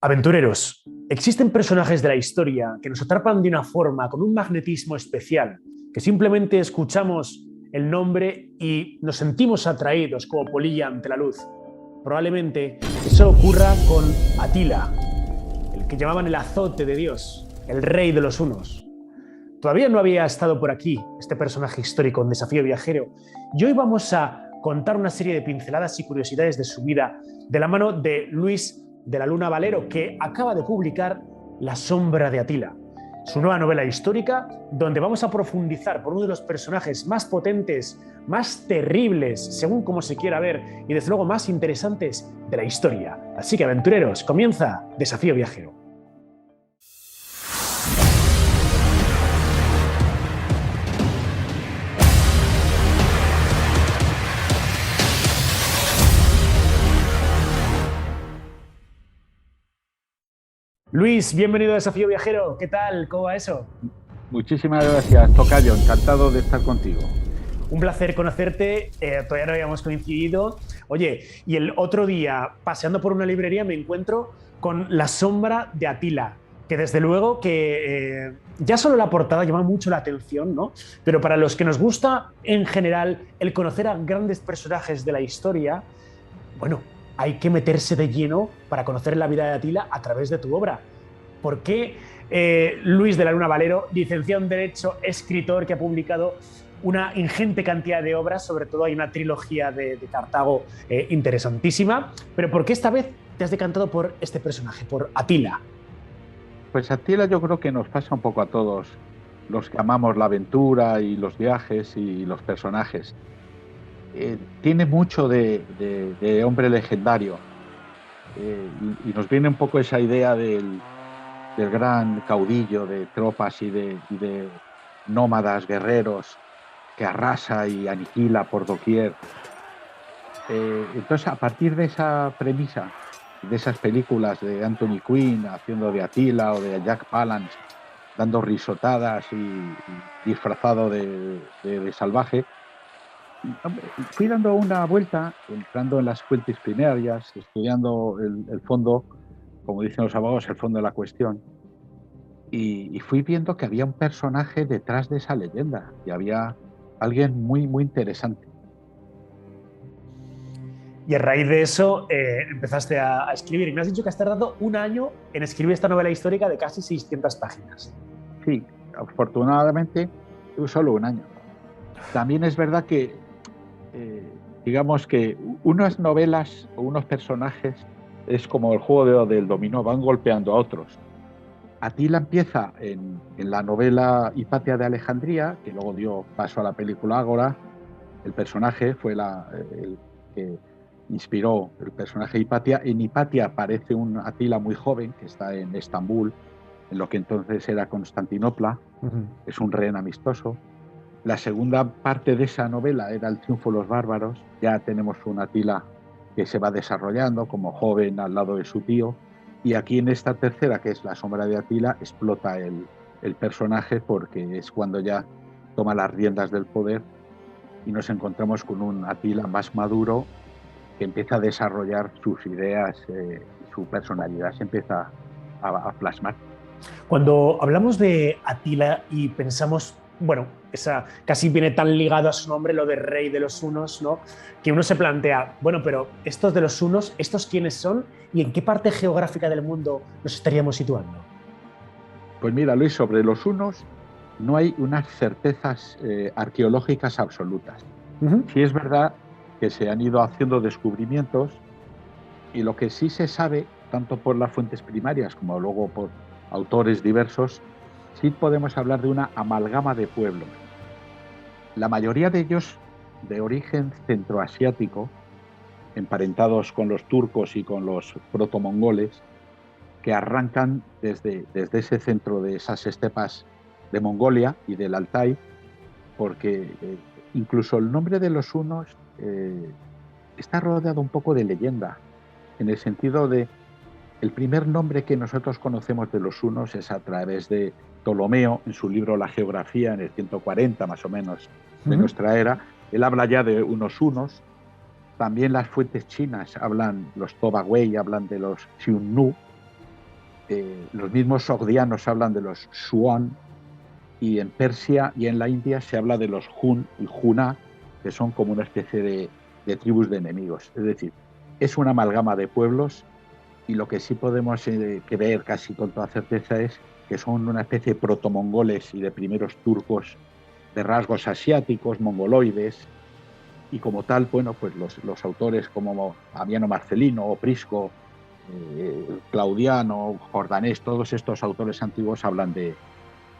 Aventureros, existen personajes de la historia que nos atrapan de una forma, con un magnetismo especial, que simplemente escuchamos el nombre y nos sentimos atraídos como polilla ante la luz. Probablemente eso ocurra con Atila, el que llamaban el azote de Dios, el rey de los hunos. Todavía no había estado por aquí este personaje histórico en Desafío Viajero y hoy vamos a contar una serie de pinceladas y curiosidades de su vida de la mano de Luis de la Luna Valero, que acaba de publicar La sombra de Atila, su nueva novela histórica, donde vamos a profundizar por uno de los personajes más potentes, más terribles, según como se quiera ver, y desde luego más interesantes de la historia. Así que, aventureros, comienza Desafío Viajero. Luis, bienvenido a Desafío Viajero. ¿Qué tal? ¿Cómo va eso? Muchísimas gracias, tocayo. Encantado de estar contigo. Un placer conocerte. Todavía no habíamos coincidido. Oye, y el otro día, paseando por una librería, me encuentro con La sombra de Atila, que desde luego que ya solo la portada llama mucho la atención, ¿no? Pero para los que nos gusta en general el conocer a grandes personajes de la historia, bueno, hay que meterse de lleno para conocer la vida de Atila a través de tu obra. ¿Por qué Luis de la Luna Valero, licenciado en Derecho, escritor que ha publicado una ingente cantidad de obras, sobre todo hay una trilogía de Cartago interesantísima, pero ¿por qué esta vez te has decantado por este personaje, por Atila? Pues Atila, yo creo que nos pasa un poco a todos los que amamos la aventura y los viajes y los personajes. Tiene mucho de hombre legendario, y nos viene un poco esa idea del gran caudillo de tropas y de nómadas guerreros que arrasa y aniquila por doquier. Entonces, a partir de esa premisa, de esas películas de Anthony Quinn haciendo de Atila o de Jack Palance dando risotadas y disfrazado de salvaje, fui dando una vuelta, entrando en las fuentes primarias, estudiando el fondo, como dicen los abogados, el fondo de la cuestión, y fui viendo que había un personaje detrás de esa leyenda y había alguien muy, muy interesante. Y a raíz de eso empezaste a escribir. Y me has dicho que has tardado un año en escribir esta novela histórica de casi 600 páginas. Sí, afortunadamente solo un año. También es verdad que, digamos que unas novelas o unos personajes es como el juego del dominó, van golpeando a otros. Atila empieza en la novela Hipatia de Alejandría, que luego dio paso a la película Ágora. El personaje fue el que inspiró el personaje Hipatia. En Hipatia aparece un Atila muy joven que está en Estambul, en lo que entonces era Constantinopla. Es un rehén amistoso. La segunda parte de esa novela era El triunfo de los bárbaros. Ya tenemos un Atila que se va desarrollando como joven al lado de su tío. Y aquí en esta tercera, que es La sombra de Atila, explota el personaje porque es cuando ya toma las riendas del poder y nos encontramos con un Atila más maduro que empieza a desarrollar sus ideas y su personalidad se empieza a plasmar. Cuando hablamos de Atila y pensamos, bueno, esa casi viene tan ligado a su nombre, lo de rey de los hunos, ¿no? Que uno se plantea, bueno, pero estos de los hunos, ¿estos quiénes son y en qué parte geográfica del mundo nos estaríamos situando? Pues mira, Luis, sobre los hunos no hay unas certezas arqueológicas absolutas. Sí es verdad que se han ido haciendo descubrimientos y lo que sí se sabe, tanto por las fuentes primarias como luego por autores diversos, sí podemos hablar de una amalgama de pueblos. La mayoría de ellos de origen centroasiático, emparentados con los turcos y con los protomongoles, que arrancan desde ese centro de esas estepas de Mongolia y del Altai, porque incluso el nombre de los hunos está rodeado un poco de leyenda, en el sentido de el primer nombre que nosotros conocemos de los hunos es a través de Ptolomeo, en su libro La Geografía, en el 140 más o menos de nuestra era. Él habla ya de unos hunos. También las fuentes chinas hablan, los Tobagüey hablan de los Xiongnu, los mismos sogdianos hablan de los Shuan, y en Persia y en la India se habla de los Hun y Juna, que son como una especie de tribus de enemigos. Es decir, es una amalgama de pueblos, y lo que sí podemos creer casi con toda certeza es que son una especie de protomongoles y de primeros turcos de rasgos asiáticos, mongoloides, y como tal, bueno, pues los autores como Amiano Marcelino o Prisco, Claudiano, Jordanés, todos estos autores antiguos hablan de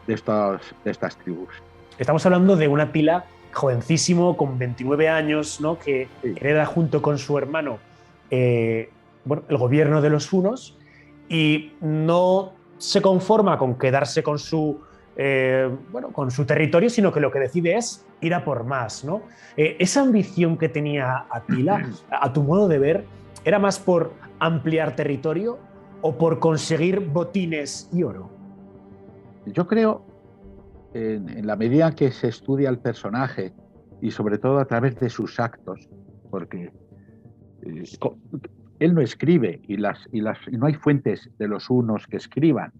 estas tribus. Estamos hablando de un Atila jovencísimo, con 29 años, ¿no? Que Sí. hereda junto con su hermano bueno, el gobierno de los hunos, y no se conforma con quedarse con bueno, con su territorio, sino que lo que decide es ir a por más, ¿no? Esa ambición que tenía Atila, a tu modo de ver, ¿era más por ampliar territorio o por conseguir botines y oro? Yo creo, en la medida que se estudia el personaje, y sobre todo a través de sus actos, porque eh, él no escribe, y no hay fuentes de los hunos que escriban.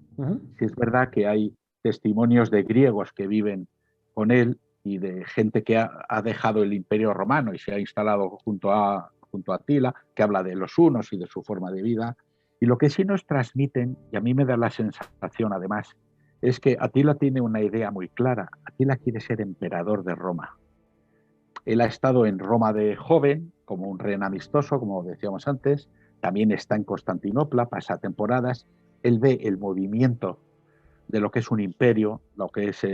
Sí es verdad que hay testimonios de griegos que viven con él y de gente que ha dejado el Imperio Romano y se ha instalado junto a Atila, que habla de los hunos y de su forma de vida. Y lo que sí nos transmiten, y a mí me da la sensación además, es que Atila tiene una idea muy clara. Atila quiere ser emperador de Roma. Él ha estado en Roma de joven, como un rehén amistoso, como decíamos antes. También está en Constantinopla, pasa temporadas. Él ve el movimiento de lo que es un imperio, lo que es,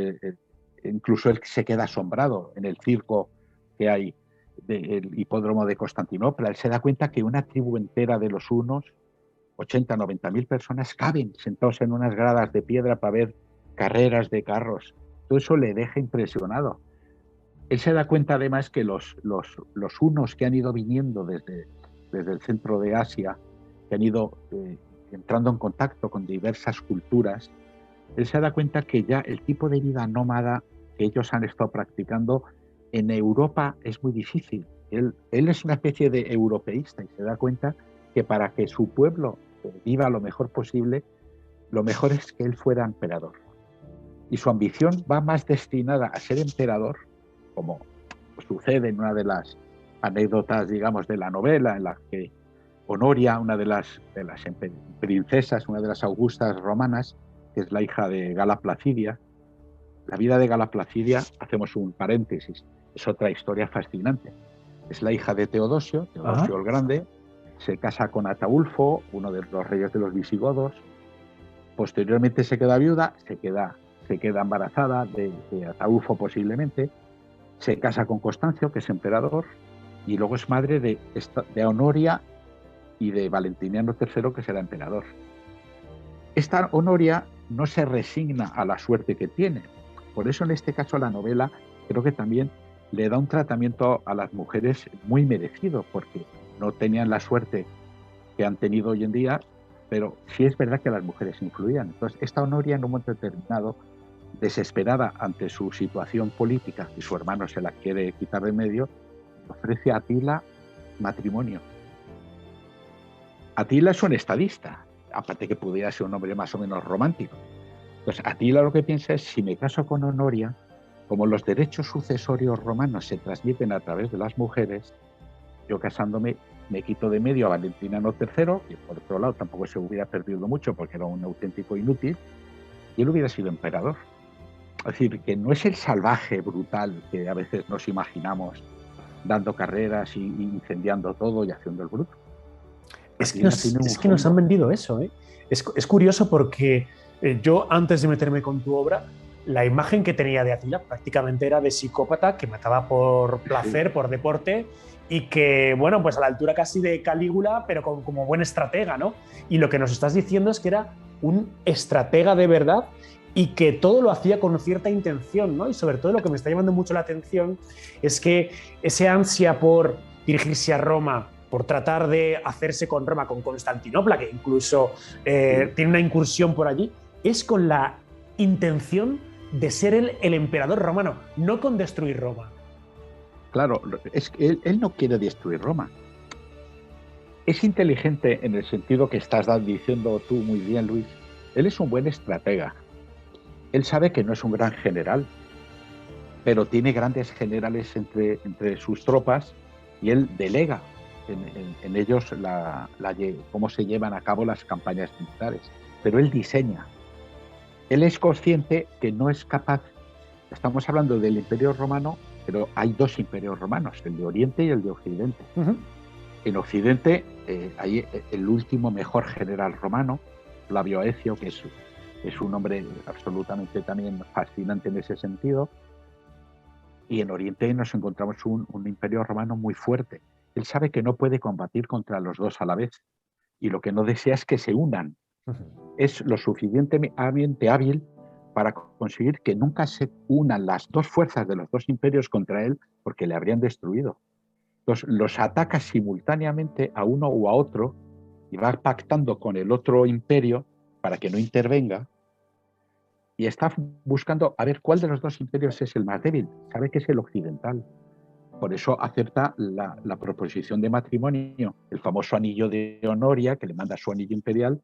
incluso él se queda asombrado en el circo que hay del hipódromo de Constantinopla. Él se da cuenta que una tribu entera de los hunos, 80, 90 mil personas, caben sentados en unas gradas de piedra para ver carreras de carros. Todo eso le deja impresionado. Él se da cuenta además que los hunos que han ido viniendo desde el centro de Asia, que han ido entrando en contacto con diversas culturas, él se da cuenta que ya el tipo de vida nómada que ellos han estado practicando en Europa es muy difícil. Él es una especie de europeísta y se da cuenta que para que su pueblo viva lo mejor posible, lo mejor es que él fuera emperador. Y su ambición va más destinada a ser emperador, como sucede en una de las anécdotas, digamos, de la novela, en la que Honoria, una de las princesas, una de las augustas romanas, que es la hija de Gala Placidia. La vida de Gala Placidia, hacemos un paréntesis, es otra historia fascinante. Es la hija de Teodosio el Grande, se casa con Ataulfo, uno de los reyes de los visigodos. Posteriormente se queda viuda, se queda embarazada de Ataulfo posiblemente, se casa con Constancio, que es emperador, y luego es madre de Honoria y de Valentiniano III, que será emperador. Esta Honoria no se resigna a la suerte que tiene. Por eso en este caso la novela creo que también le da un tratamiento a las mujeres muy merecido, porque no tenían la suerte que han tenido hoy en día, pero sí es verdad que las mujeres influían. Entonces esta Honoria, en un momento determinado, desesperada ante su situación política, y su hermano se la quiere quitar de medio, ofrece a Atila matrimonio. Atila es un estadista, aparte que pudiera ser un hombre más o menos romántico. Entonces Atila lo que piensa es, si me caso con Honoria, como los derechos sucesorios romanos se transmiten a través de las mujeres, yo casándome me quito de medio a Valentiniano III, que por otro lado tampoco se hubiera perdido mucho porque era un auténtico inútil, y él hubiera sido emperador. Es decir, que no es el salvaje brutal que a veces nos imaginamos, dando carreras y incendiando todo y haciendo el bruto. Es que nos han vendido eso, ¿eh? Es curioso porque yo, antes de meterme con tu obra, la imagen que tenía de Atila prácticamente era de psicópata que mataba por placer, por deporte, y que, bueno, pues a la altura casi de Calígula, pero como buen estratega, ¿no? Y lo que nos estás diciendo es que era un estratega de verdad y que todo lo hacía con cierta intención, ¿no? Y sobre todo lo que me está llamando mucho la atención es que ese ansia por dirigirse a Roma, por tratar de hacerse con Roma, con Constantinopla, que incluso tiene una incursión por allí, es con la intención de ser el emperador romano, no con destruir Roma. Claro, es que él no quiere destruir Roma. Es inteligente en el sentido que estás diciendo tú muy bien, Luis, Él es un buen estratega. Él sabe que no es un gran general, pero tiene grandes generales entre sus tropas y él delega en ellos cómo se llevan a cabo las campañas militares. Pero él diseña. Él es consciente que no es capaz. Estamos hablando del Imperio Romano, pero hay dos imperios romanos, el de Oriente y el de Occidente. En Occidente hay el último mejor general romano, Flavio Aecio, que es un hombre absolutamente también fascinante en ese sentido. Y en Oriente nos encontramos un imperio romano muy fuerte. Él sabe que no puede combatir contra los dos a la vez y lo que no desea es que se unan. Es lo suficientemente hábil para conseguir que nunca se unan las dos fuerzas de los dos imperios contra él porque le habrían destruido. Entonces los ataca simultáneamente a uno o a otro y va pactando con el otro imperio para que no intervenga y está buscando a ver cuál de los dos imperios es el más débil. Sabe que es el occidental. Por eso acepta la proposición de matrimonio, el famoso anillo de Honoria, que le manda su anillo imperial,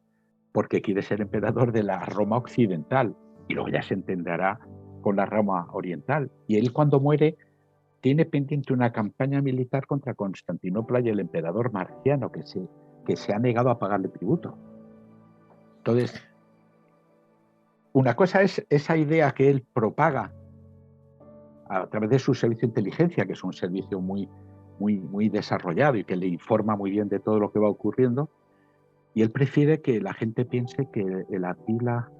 porque quiere ser emperador de la Roma occidental. Y luego ya se entenderá con la Roma oriental. Y él, cuando muere, tiene pendiente una campaña militar contra Constantinopla y el emperador Marciano, que se ha negado a pagarle tributo. Entonces, una cosa es esa idea que él propaga a través de su servicio de inteligencia, que es un servicio muy desarrollado y que le informa muy bien de todo lo que va ocurriendo, y él prefiere que la gente piense que el Atila,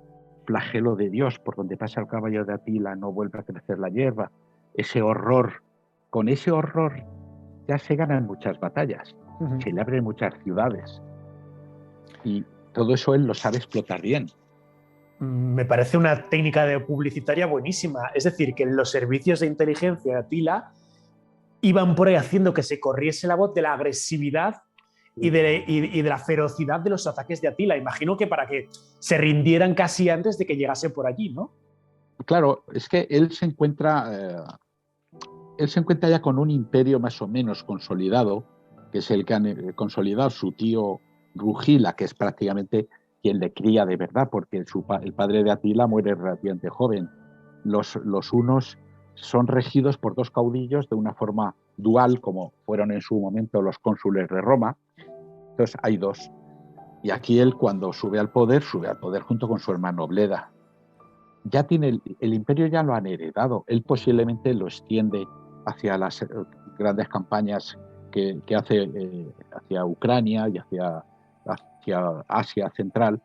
flagelo de Dios, por donde pasa el caballo de Atila no vuelve a crecer la hierba, ese horror, con ese horror ya se ganan muchas batallas, se le abren muchas ciudades, y todo eso él lo sabe explotar bien. Me parece una técnica publicitaria buenísima. Es decir, que los servicios de inteligencia de Atila iban por ahí haciendo que se corriese la voz de la agresividad y de la ferocidad de los ataques de Atila. Imagino que para que se rindieran casi antes de que llegase por allí, ¿no? Claro, es que él se encuentra ya con un imperio más o menos consolidado, que es el que han consolidado su tío Rugila, que es prácticamente quien le cría de verdad, porque el padre de Atila muere relativamente joven. Los hunos son regidos por dos caudillos de una forma dual, como fueron en su momento los cónsules de Roma. Entonces hay dos. Y aquí él, cuando sube al poder junto con su hermano Bleda. Ya tiene el imperio, ya lo han heredado. Él posiblemente lo extiende hacia las grandes campañas que hace hacia Ucrania y hacia Asia Central,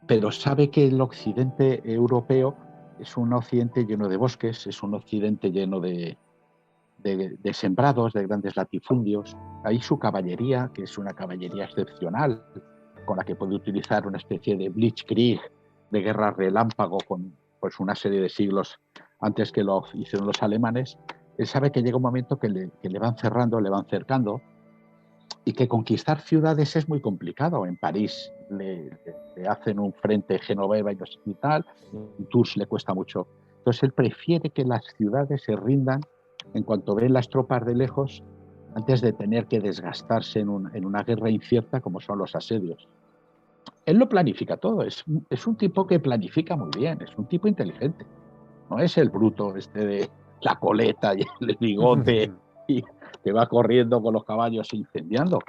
pero sabe que el occidente europeo es un occidente lleno de bosques, es un occidente lleno de sembrados, de grandes latifundios. Ahí su caballería, que es una caballería excepcional, con la que puede utilizar una especie de blitzkrieg, de guerra relámpago, con pues, una serie de siglos antes que lo hicieron los alemanes. Él sabe que llega un momento que le van cerrando, le van cercando, y que conquistar ciudades es muy complicado. En París le hacen un frente Genoveva y tal, en Tours le cuesta mucho. Entonces él prefiere que las ciudades se rindan en cuanto ven las tropas de lejos, antes de tener que desgastarse en una guerra incierta como son los asedios. Él lo planifica todo, es un tipo que planifica muy bien, es un tipo inteligente. No es el bruto de la coleta y el bigote y que va corriendo con los caballos incendiando.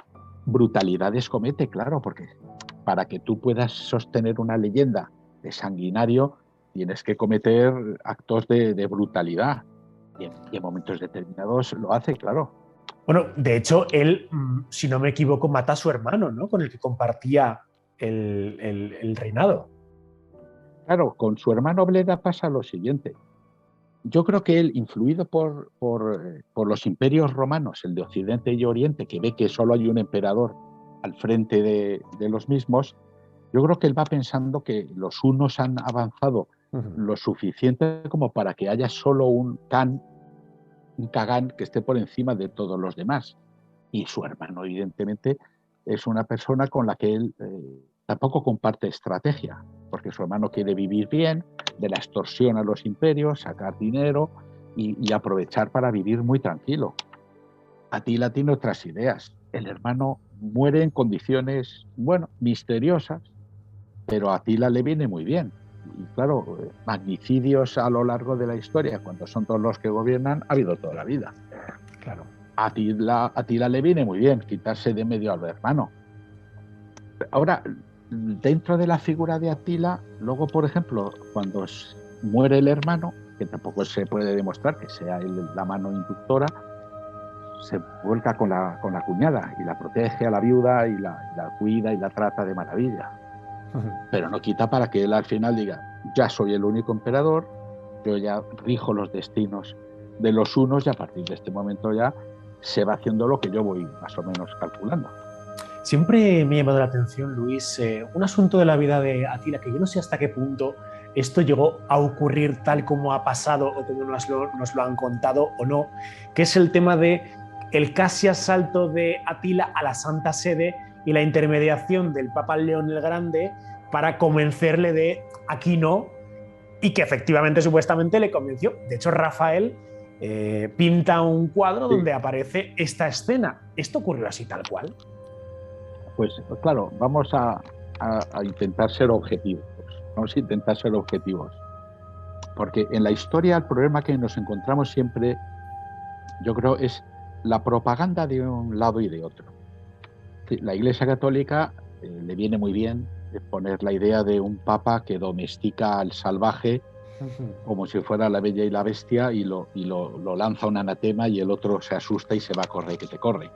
Brutalidades comete, claro, porque para que tú puedas sostener una leyenda de sanguinario tienes que cometer actos de brutalidad. Y en momentos determinados lo hace, claro. Bueno, de hecho, él, si no me equivoco, mata a su hermano, ¿no? Con el que compartía el reinado. Claro, con su hermano Bleda pasa lo siguiente. Yo creo que él, influido por los imperios romanos, el de Occidente y Oriente, que ve que solo hay un emperador al frente de los mismos, yo creo que él va pensando que los hunos han avanzado lo suficiente como para que haya solo un Kagán que esté por encima de todos los demás. Y su hermano, evidentemente, es una persona con la que él tampoco comparte estrategia, porque su hermano quiere vivir bien, de la extorsión a los imperios, sacar dinero y aprovechar para vivir muy tranquilo. Atila tiene otras ideas. El hermano muere en condiciones, bueno, misteriosas, pero a Atila le viene muy bien. Y claro, magnicidios a lo largo de la historia, cuando son todos los que gobiernan, ha habido toda la vida. Claro. A Atila le viene muy bien quitarse de medio al hermano. Ahora, dentro de la figura de Atila, luego, por ejemplo, cuando muere el hermano, que tampoco se puede demostrar que sea él la mano inductora, se vuelca con la cuñada y la protege a la viuda y la cuida y la trata de maravilla. Pero no quita para que él al final diga, ya soy el único emperador, yo ya rijo los destinos de los unos y a partir de este momento ya se va haciendo lo que yo voy más o menos calculando. Siempre me ha llamado la atención, Luis, un asunto de la vida de Atila que yo no sé hasta qué punto esto llegó a ocurrir tal como ha pasado o como nos lo han contado o no, que es el tema de el casi asalto de Atila a la Santa Sede y la intermediación del Papa León el Grande para convencerle de aquí no, y que efectivamente supuestamente le convenció. De hecho, Rafael pinta un cuadro donde aparece esta escena. ¿Esto ocurrió así tal cual? Pues claro, vamos a intentar ser objetivos. Vamos a intentar ser objetivos. Porque en la historia el problema que nos encontramos siempre, yo creo, es la propaganda de un lado y de otro. La Iglesia Católica le viene muy bien poner la idea de un papa que domestica al salvaje como si fuera la bella y la bestia y lo lanza un anatema y el otro se asusta y se va a correr que te corre.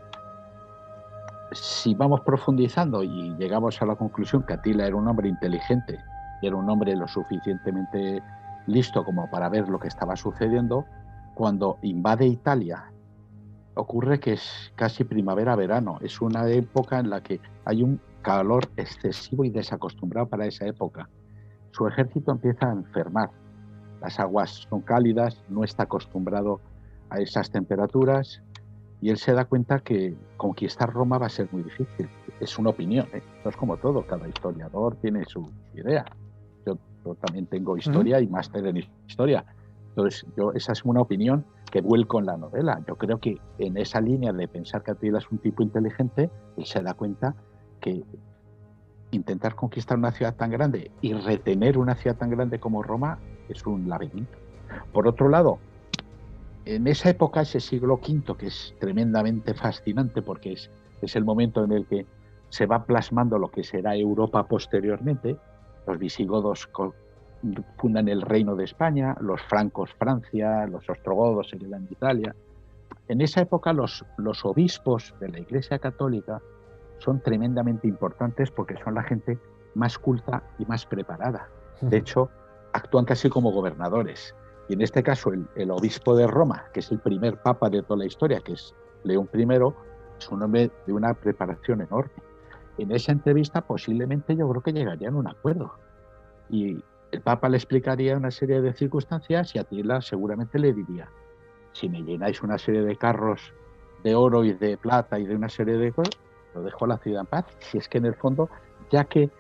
Si vamos profundizando y llegamos a la conclusión que Atila era un hombre inteligente y era un hombre lo suficientemente listo como para ver lo que estaba sucediendo, cuando invade Italia, ocurre que es casi primavera-verano. Es una época en la que hay un calor excesivo y desacostumbrado para esa época. Su ejército empieza a enfermar. Las aguas son cálidas, no está acostumbrado a esas temperaturas y él se da cuenta que conquistar Roma va a ser muy difícil. Es una opinión, ¿eh? No es como todo, cada historiador tiene su idea. Yo también tengo historia y máster en historia. Entonces, esa es una opinión que vuelco en la novela. Yo creo que en esa línea de pensar que Atila es un tipo inteligente, él se da cuenta que intentar conquistar una ciudad tan grande y retener una ciudad tan grande como Roma es un laberinto. Por otro lado, en esa época, ese siglo V, que es tremendamente fascinante porque es el momento en el que se va plasmando lo que será Europa posteriormente, los visigodos fundan el Reino de España, los francos Francia, los ostrogodos se quedan en Italia. En esa época los obispos de la Iglesia Católica son tremendamente importantes porque son la gente más culta y más preparada. De hecho, actúan casi como gobernadores. Y en este caso, el obispo de Roma, que es el primer papa de toda la historia, que es León I, es un hombre de una preparación enorme. En esa entrevista posiblemente yo creo que llegarían a un acuerdo. Y el papa le explicaría una serie de circunstancias y Atila seguramente le diría, si me llenáis una serie de carros de oro y de plata y de una serie de cosas, lo dejo a la ciudad en paz. Si es que en el fondo, ya que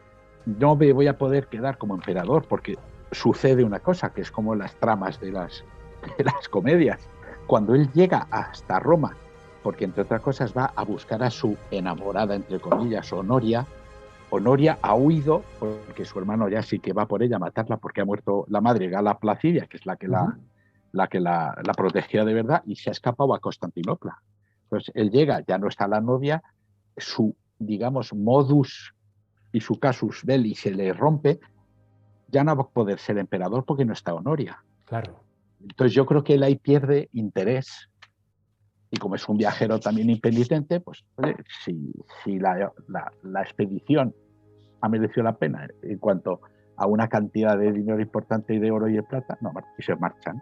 no me voy a poder quedar como emperador, porque sucede una cosa, que es como las tramas de las comedias. Cuando él llega hasta Roma, porque entre otras cosas va a buscar a su enamorada, entre comillas, Honoria ha huido porque su hermano ya sí que va por ella a matarla porque ha muerto la madre, Gala Placidia, que es la que la protegía de verdad, y se ha escapado a Constantinopla. Entonces él llega, ya no está la novia, su, digamos, modus y su casus belli se le rompe, ya no va a poder ser emperador porque no está Honoria. Claro. Entonces yo creo que él ahí pierde interés. Y como es un viajero también impenitente, pues si la expedición ha merecido la pena en cuanto a una cantidad de dinero importante y de oro y de plata, no, y se marchan.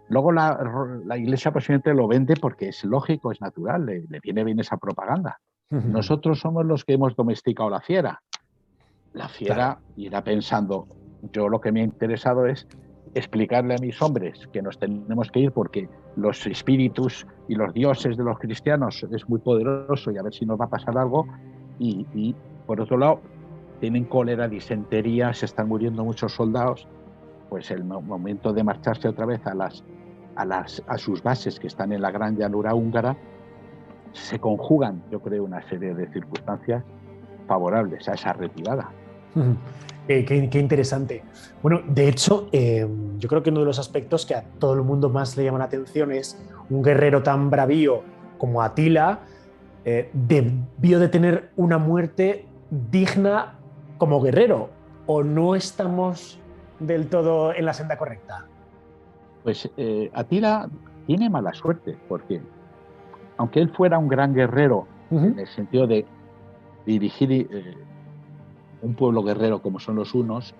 Luego la Iglesia posiblemente lo vende porque es lógico, es natural, le viene bien esa propaganda. Nosotros somos los que hemos domesticado la fiera. La fiera irá pensando, yo lo que me ha interesado es explicarle a mis hombres que nos tenemos que ir porque los espíritus y los dioses de los cristianos es muy poderoso y a ver si nos va a pasar algo. Y por otro lado, tienen cólera, disentería, se están muriendo muchos soldados. Pues el momento de marcharse otra vez a sus bases que están en la gran llanura húngara, se conjugan, yo creo, una serie de circunstancias favorables a esa retirada. Ujú. Qué interesante. Bueno, de hecho, yo creo que uno de los aspectos que a todo el mundo más le llama la atención es un guerrero tan bravío como Atila, debió de tener una muerte digna como guerrero, o no estamos del todo en la senda correcta. Pues Atila tiene mala suerte, porque aunque él fuera un gran guerrero en Ujú. el sentido de dirigir un pueblo guerrero como son los hunos,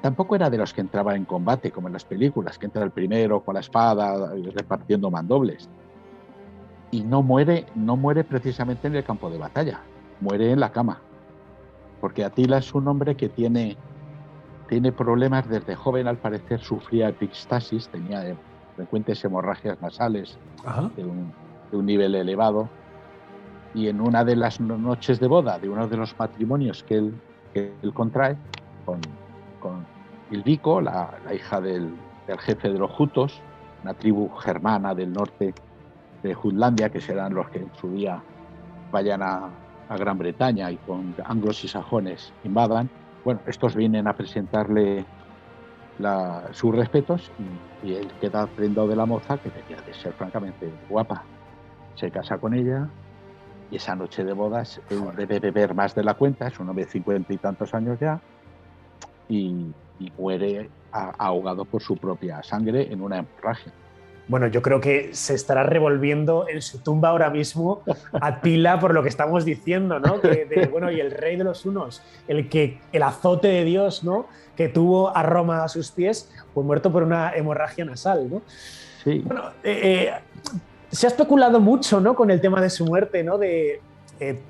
tampoco era de los que entraba en combate, como en las películas, que entra el primero con la espada repartiendo mandobles. Y no muere precisamente en el campo de batalla, muere en la cama, porque Atila es un hombre que tiene problemas desde joven, al parecer sufría epistasis, tenía frecuentes hemorragias nasales Ajá. de un nivel elevado, y en una de las noches de boda de uno de los matrimonios que él contrae con Ildico, la hija del jefe de los jutos, una tribu germana del norte de Jutlandia, que serán los que en su día vayan a Gran Bretaña y con anglos y sajones invadan. Bueno, estos vienen a presentarle sus respetos y él queda prendado de la moza, que tenía de ser francamente guapa. Se casa con ella y esa noche de bodas él Joder. debe beber más de la cuenta, es un hombre de 50 y tantos años ya, y muere ahogado por su propia sangre en una hemorragia. Bueno, yo creo que se estará revolviendo en su tumba ahora mismo Atila por lo que estamos diciendo, ¿no? Bueno, y el rey de los hunos, el azote de Dios, ¿no? Que tuvo a Roma a sus pies, fue muerto por una hemorragia nasal, ¿no? Sí, Bueno, se ha especulado mucho, ¿no? Con el tema de su muerte, ¿no?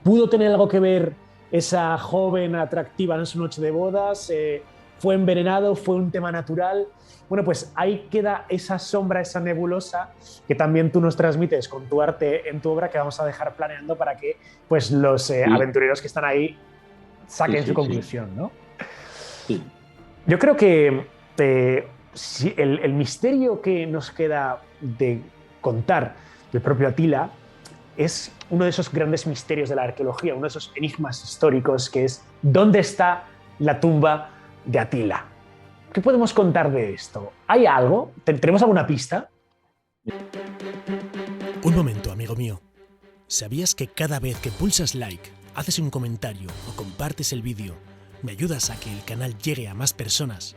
¿Pudo tener algo que ver esa joven atractiva en su noche de bodas? ¿Fue envenenado? ¿Fue un tema natural? Bueno, pues ahí queda esa sombra, esa nebulosa que también tú nos transmites con tu arte en tu obra, que vamos a dejar planeando para que pues, los sí, aventureros que están ahí sí, saquen su sí, sí, conclusión, ¿no? sí. Yo creo que si el misterio que nos queda de contar del propio Atila es uno de esos grandes misterios de la arqueología, uno de esos enigmas históricos que es ¿dónde está la tumba de Atila? ¿Qué podemos contar de esto? ¿Hay algo? ¿Tenemos alguna pista? Un momento, amigo mío. ¿Sabías que cada vez que pulsas like, haces un comentario o compartes el vídeo, me ayudas a que el canal llegue a más personas?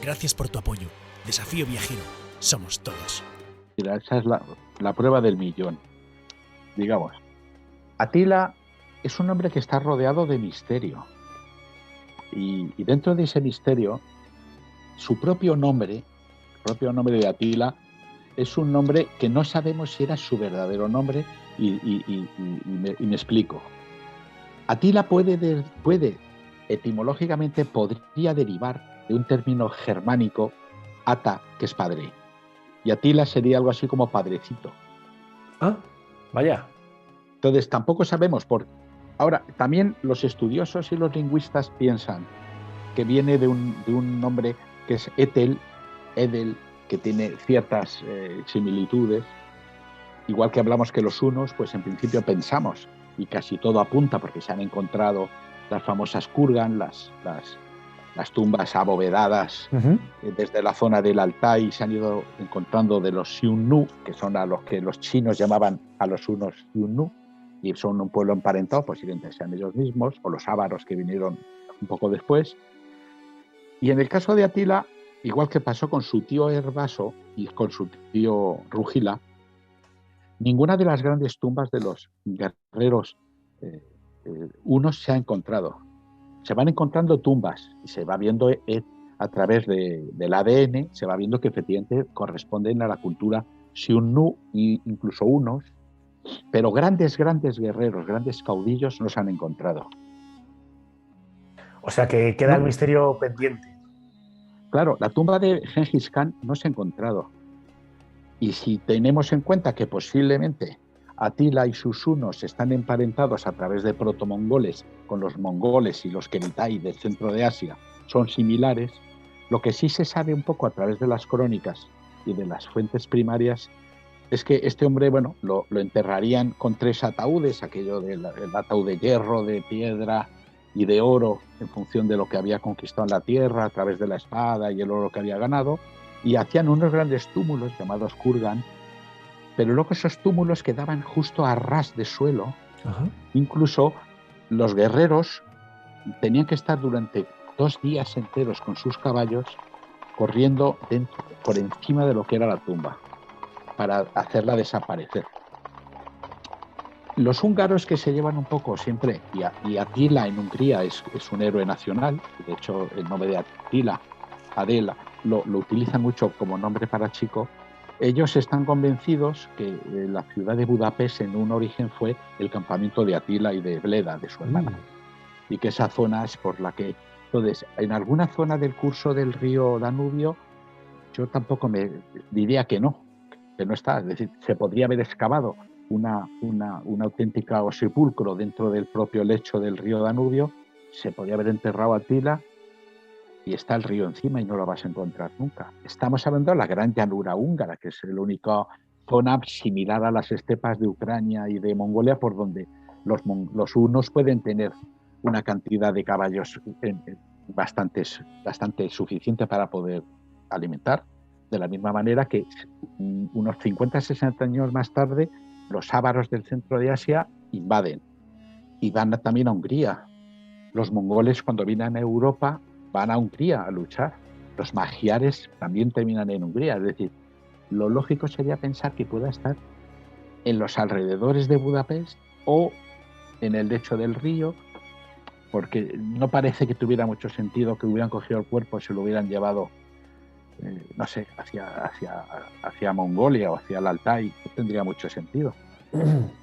Gracias por tu apoyo. Desafío Viajero. Somos todos. Mira, esa es la prueba del millón, digamos. Atila es un hombre que está rodeado de misterio. Y dentro de ese misterio, su propio nombre, el propio nombre de Atila, es un nombre que no sabemos si era su verdadero nombre, y me explico. Atila etimológicamente podría derivar de un término germánico, ata, que es padre. Y Atila sería algo así como padrecito. Ah, vaya. Entonces, tampoco sabemos por... Ahora, también los estudiosos y los lingüistas piensan que viene de un nombre que es Edel, que tiene ciertas similitudes. Igual que hablamos que los hunos, pues en principio pensamos, y casi todo apunta, porque se han encontrado las famosas kurgan, las tumbas abovedadas Ujú. desde la zona del Altai, se han ido encontrando de los Xiongnu, que son a los que los chinos llamaban a los hunos Xiongnu, y son un pueblo emparentado, posiblemente sean ellos mismos, o los ávaros que vinieron un poco después. Y en el caso de Atila, igual que pasó con su tío Herbaso y con su tío Rugila, ninguna de las grandes tumbas de los guerreros hunos se ha encontrado. Se van encontrando tumbas y se va viendo a través del ADN, se va viendo que efectivamente corresponden a la cultura Xiongnu e incluso hunos, pero grandes guerreros, grandes caudillos no se han encontrado. O sea que queda el No, misterio pendiente. claro, la tumba de Gengis Khan no se ha encontrado. Y si tenemos en cuenta que posiblemente Atila y sus hunos están emparentados a través de protomongoles con los mongoles y los Keritai del centro de Asia, son similares, lo que sí se sabe un poco a través de las crónicas y de las fuentes primarias es que este hombre, bueno, lo enterrarían con 3 ataúdes, aquello del ataúd de hierro, de piedra, y de oro en función de lo que había conquistado en la tierra a través de la espada y el oro que había ganado, y hacían unos grandes túmulos llamados kurgan, pero luego esos túmulos quedaban justo a ras de suelo. Ajá. Incluso los guerreros tenían que estar durante 2 días enteros con sus caballos corriendo por encima de lo que era la tumba para hacerla desaparecer. Los húngaros, que se llevan un poco siempre, y Atila en Hungría es un héroe nacional, de hecho el nombre de Atila, Adela, lo utilizan mucho como nombre para chico. Ellos están convencidos que la ciudad de Budapest en un origen fue el campamento de Atila y de Bleda, de su hermana, y que esa zona es por la que... Entonces, en alguna zona del curso del río Danubio, yo tampoco me diría que no está. Es decir, se podría haber excavado un auténtico sepulcro dentro del propio lecho del río Danubio, se podría haber enterrado a Atila y está el río encima y no lo vas a encontrar nunca. Estamos hablando de la gran llanura húngara, que es la única zona similar a las estepas de Ucrania y de Mongolia, por donde los hunos pueden tener una cantidad de caballos bastante suficiente para poder alimentar, de la misma manera que unos 50-60 años más tarde los ávaros del centro de Asia invaden y van también a Hungría. Los mongoles, cuando vienen a Europa, van a Hungría a luchar. Los magiares también terminan en Hungría. Es decir, lo lógico sería pensar que pueda estar en los alrededores de Budapest o en el lecho del río, porque no parece que tuviera mucho sentido que hubieran cogido el cuerpo y se lo hubieran llevado, no sé, hacia Mongolia o hacia el Altai. No tendría mucho sentido.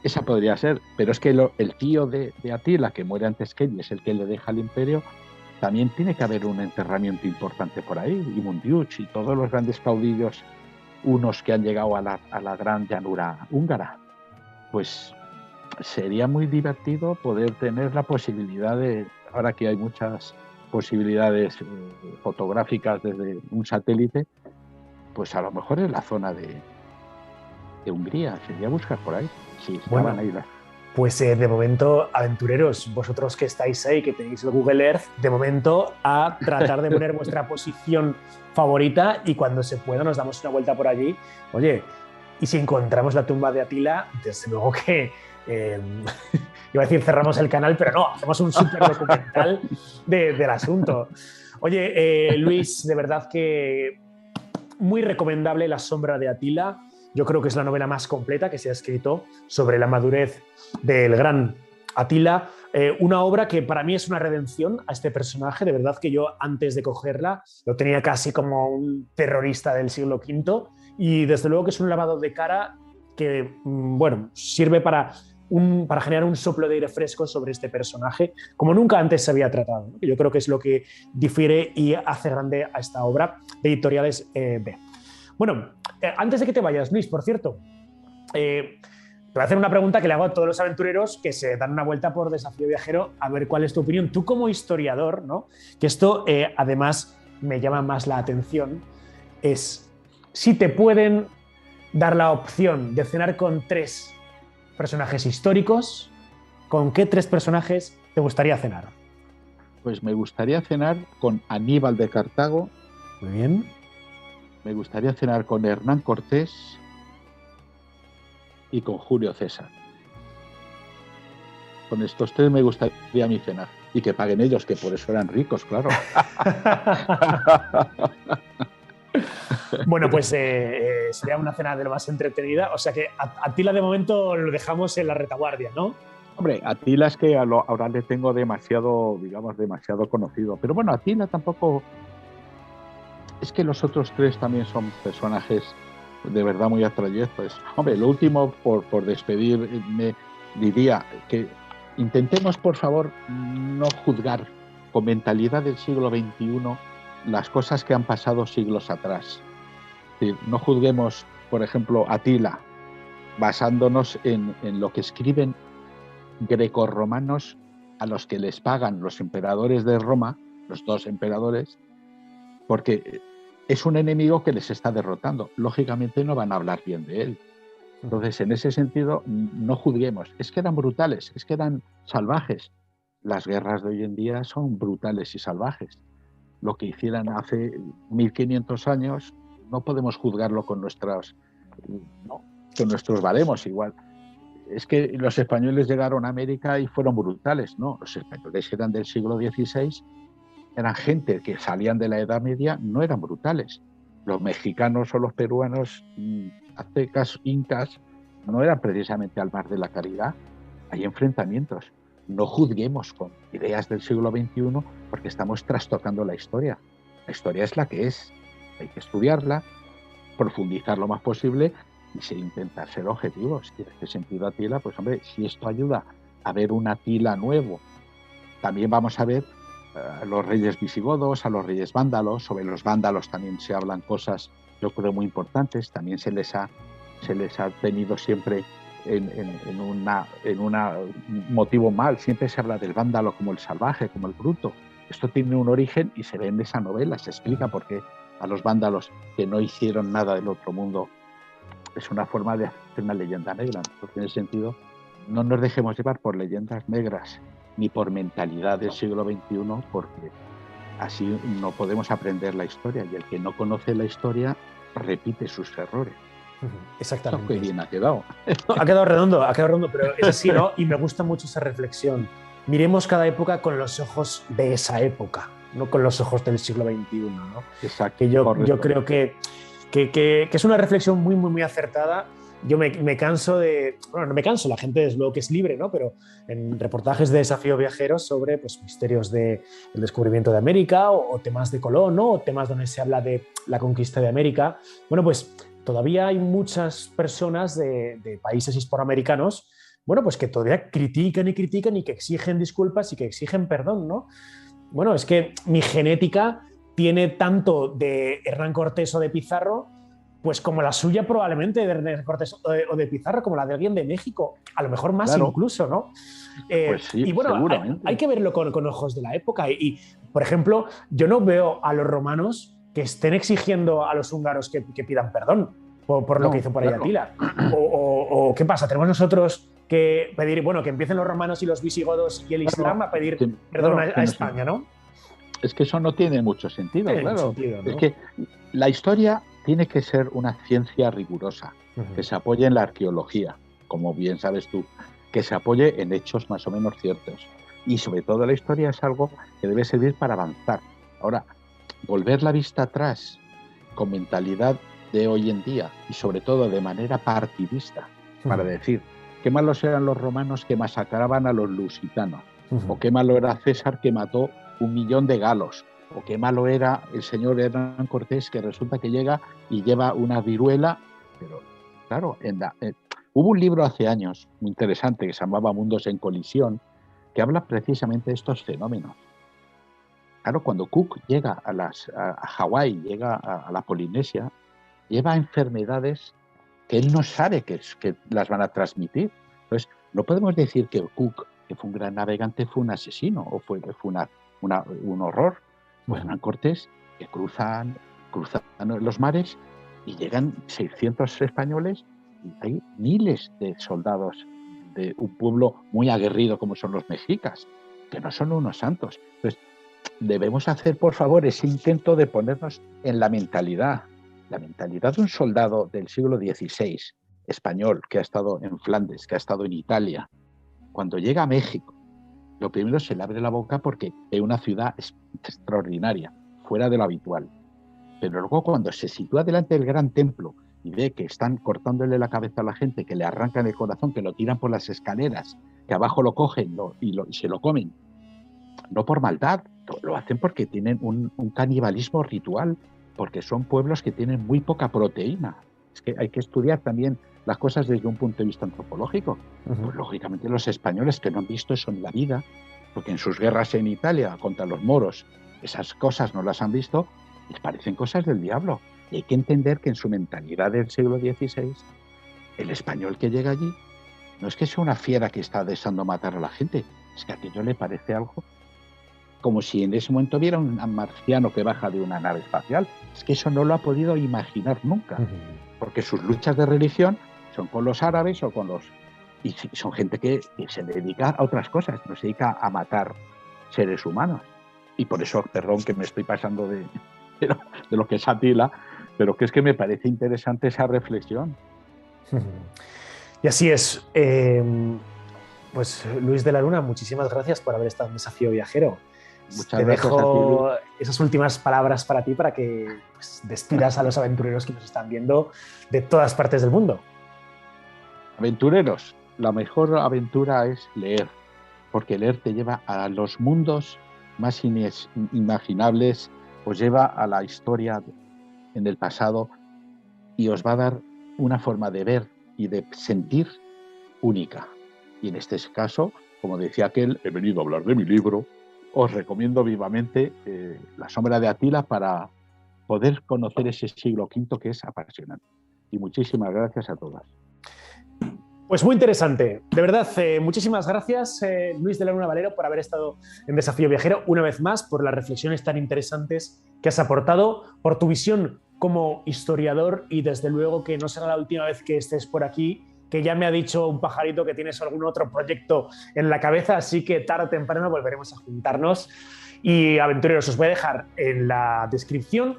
Esa podría ser, pero es que el tío de Atila, que muere antes que él, es el que le deja el imperio. También tiene que haber un enterramiento importante por ahí, y Mundiuch y todos los grandes caudillos unos que han llegado a la gran llanura húngara. Pues sería muy divertido poder tener la posibilidad de, ahora que hay muchas posibilidades fotográficas desde un satélite, pues a lo mejor en la zona de Hungría, sería buscar por ahí. Sí, estaban ahí las... Pues de momento, aventureros, vosotros que estáis ahí, que tenéis el Google Earth, de momento a tratar de poner vuestra posición favorita, y cuando se pueda nos damos una vuelta por allí. Oye, y si encontramos la tumba de Atila, desde luego que... iba a decir cerramos el canal, pero no, hacemos un súper documental del asunto. Oye, Luis, de verdad que muy recomendable La sombra de Atila. Yo creo que es la novela más completa que se ha escrito sobre la madurez del gran Atila. Una obra que para mí es una redención a este personaje. De verdad que yo, antes de cogerla, lo tenía casi como un terrorista del siglo V, y desde luego que es un lavado de cara que, bueno, sirve para generar un soplo de aire fresco sobre este personaje, como nunca antes se había tratado, ¿no? Yo creo que es lo que difiere y hace grande a esta obra de Editoriales B. Bueno, antes de que te vayas, Luis, por cierto, te voy a hacer una pregunta que le hago a todos los aventureros que se dan una vuelta por Desafío Viajero, a ver cuál es tu opinión. Tú como historiador, ¿no? Que esto además me llama más la atención, es si te pueden dar la opción de cenar con 3 personajes históricos, ¿con qué 3 personajes te gustaría cenar? Pues me gustaría cenar con Aníbal de Cartago. Muy bien. Me gustaría cenar con Hernán Cortés y con Julio César. Con estos 3 me gustaría a mí cenar. Y que paguen ellos, que por eso eran ricos, claro. Bueno, pues sería una cena de lo más entretenida. O sea que Atila de momento lo dejamos en la retaguardia, ¿no? Hombre, Atila es que ahora le tengo demasiado conocido. Pero bueno, Atila tampoco... Es que los otros 3 también son personajes de verdad muy atrayentes. Hombre, lo último, por despedirme, diría que intentemos, por favor, no juzgar con mentalidad del siglo XXI las cosas que han pasado siglos atrás. Es decir, no juzguemos, por ejemplo, Atila basándonos en lo que escriben grecorromanos a los que les pagan los emperadores de Roma, los 2 emperadores, porque es un enemigo que les está derrotando. Lógicamente no van a hablar bien de él. Entonces, en ese sentido, no juzguemos. Es que eran brutales, es que eran salvajes. las guerras de hoy en día son brutales y salvajes. Lo que hicieran hace 1500 años no podemos juzgarlo con nuestros baremos igual. Es que los españoles llegaron a América y fueron brutales, ¿no? Los españoles eran del siglo XVI, eran gente que salían de la Edad Media, no eran brutales. Los mexicanos o los peruanos, aztecas, incas, no eran precisamente al mar de la caridad. Hay enfrentamientos. No juzguemos con ideas del siglo XXI porque estamos trastocando la historia. La historia es la que es. Hay que estudiarla, profundizar lo más posible y intentar ser objetivos. Y en este sentido, Atila, pues hombre, si esto ayuda a ver un Atila nuevo, también vamos a ver a los reyes visigodos, a los reyes vándalos. Sobre los vándalos también se hablan cosas, yo creo, muy importantes. También se les ha tenido siempre en un motivo mal. Siempre se habla del vándalo como el salvaje, como el bruto. Esto tiene un origen y se ve en esa novela. Se explica por qué a los vándalos que no hicieron nada del otro mundo es una forma de hacer una leyenda negra. Porque en ese sentido, no nos dejemos llevar por leyendas negras ni por mentalidad del siglo XXI, porque así no podemos aprender la historia, y el que no conoce la historia repite sus errores. Exactamente. Qué bien ha quedado. No, ha quedado redondo, pero es así, ¿no? Y me gusta mucho esa reflexión. Miremos cada época con los ojos de esa época, no con los ojos del siglo XXI, ¿no? Exacto. Que yo creo que es una reflexión muy, muy, muy acertada. Yo me canso de... Bueno, no me canso, la gente es lo que es libre, ¿no? Pero en reportajes de Desafío Viajeros sobre pues, misterios del descubrimiento de América o temas de Colón, ¿no? O temas donde se habla de la conquista de América. Bueno, pues todavía hay muchas personas de países hispanoamericanos, bueno, pues que todavía critican y que exigen disculpas y que exigen perdón, ¿no? Bueno, es que mi genética tiene tanto de Hernán Cortés o de Pizarro, pues como la suya probablemente de Hernán Cortés o de Pizarro, como la de alguien de México, a lo mejor más incluso, ¿no? Pues sí, y bueno, hay que verlo con ojos de la época. Y, por ejemplo, yo no veo a los romanos que estén exigiendo a los húngaros que pidan perdón por lo que hizo por ahí Atila. O ¿qué pasa? Tenemos nosotros que pedir, bueno, que empiecen los romanos y los visigodos y el Islam a pedir perdón a España, ¿no? Es que eso no tiene mucho sentido, claro. Sentido, ¿no? Es que la historia tiene que ser una ciencia rigurosa, que se apoye en la arqueología, como bien sabes tú, que se apoye en hechos más o menos ciertos. Y sobre todo la historia es algo que debe servir para avanzar. Ahora, volver la vista atrás con mentalidad de hoy en día y sobre todo de manera partidista, para decir qué malos eran los romanos que masacraban a los lusitanos, o qué malo era César que mató 1 millón de galos, o qué malo era el señor Hernán Cortés que resulta que llega y lleva una viruela. Pero claro, hubo un libro hace años muy interesante que se llamaba Mundos en Colisión, que habla precisamente de estos fenómenos. Claro, cuando Cook llega a Hawái, llega a la Polinesia, lleva enfermedades que él no sabe que las van a transmitir. Entonces, no podemos decir que Cook, que fue un gran navegante, fue un asesino o fue un horror. Pues Hernán Cortés, que cruzan los mares y llegan 600 españoles y hay miles de soldados de un pueblo muy aguerrido como son los mexicas, que no son unos santos. Entonces, debemos hacer, por favor, ese intento de ponernos en la mentalidad de un soldado del siglo XVI, español, que ha estado en Flandes, que ha estado en Italia. Cuando llega a México, lo primero se le abre la boca porque es una ciudad extraordinaria, fuera de lo habitual. Pero luego cuando se sitúa delante del gran templo y ve que están cortándole la cabeza a la gente, que le arrancan el corazón, que lo tiran por las escaleras, que abajo lo cogen y se lo comen, no por maldad, lo hacen porque tienen un canibalismo ritual, porque son pueblos que tienen muy poca proteína. Es que hay que estudiar también las cosas desde un punto de vista antropológico. Pues lógicamente los españoles que no han visto eso en la vida, porque en sus guerras en Italia contra los moros, esas cosas no las han visto, les parecen cosas del diablo. Y hay que entender que en su mentalidad del siglo XVI, el español que llega allí no es que sea una fiera que está deseando matar a la gente, es que a aquello le parece algo como si en ese momento viera un marciano que baja de una nave espacial. Es que eso no lo ha podido imaginar nunca, porque sus luchas de religión son con los árabes o con los... y son gente que se dedica a otras cosas, no se dedica a matar seres humanos. Y por eso, perdón que me estoy pasando de lo que es Atila, pero que es que me parece interesante esa reflexión. Y así es. Pues Luis de la Luna, muchísimas gracias por haber estado en Desafío Viajero. Muchas Te gracias dejo a ti, esas últimas palabras para ti, para que pues, despidas a los aventureros que nos están viendo de todas partes del mundo. Aventureros, la mejor aventura es leer, porque leer te lleva a los mundos más inimaginables, os lleva a la historia en el pasado y os va a dar una forma de ver y de sentir única. Y en este caso, como decía aquel, he venido a hablar de mi libro, os recomiendo vivamente La sombra de Atila para poder conocer ese siglo V que es apasionante. Y muchísimas gracias a todas. Pues muy interesante. De verdad, muchísimas gracias, Luis de la Luna Valero, por haber estado en Desafío Viajero una vez más, por las reflexiones tan interesantes que has aportado, por tu visión como historiador y desde luego que no será la última vez que estés por aquí, que ya me ha dicho un pajarito que tienes algún otro proyecto en la cabeza, así que tarde o temprano volveremos a juntarnos. Y aventureros, os voy a dejar en la descripción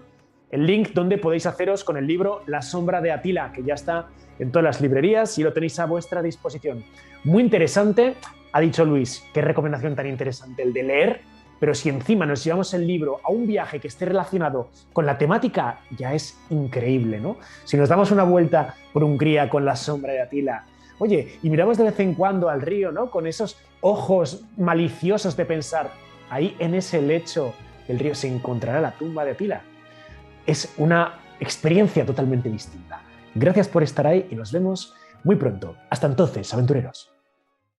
el link donde podéis haceros con el libro La sombra de Atila, que ya está en todas las librerías y lo tenéis a vuestra disposición. Muy interesante, ha dicho Luis, qué recomendación tan interesante el de leer, pero si encima nos llevamos el libro a un viaje que esté relacionado con la temática, ya es increíble, ¿no? Si nos damos una vuelta por Hungría con La sombra de Atila, oye, y miramos de vez en cuando al río, ¿no? Con esos ojos maliciosos de pensar, ahí en ese lecho del río se encontrará la tumba de Atila. Es una experiencia totalmente distinta. Gracias por estar ahí y nos vemos muy pronto. Hasta entonces, aventureros.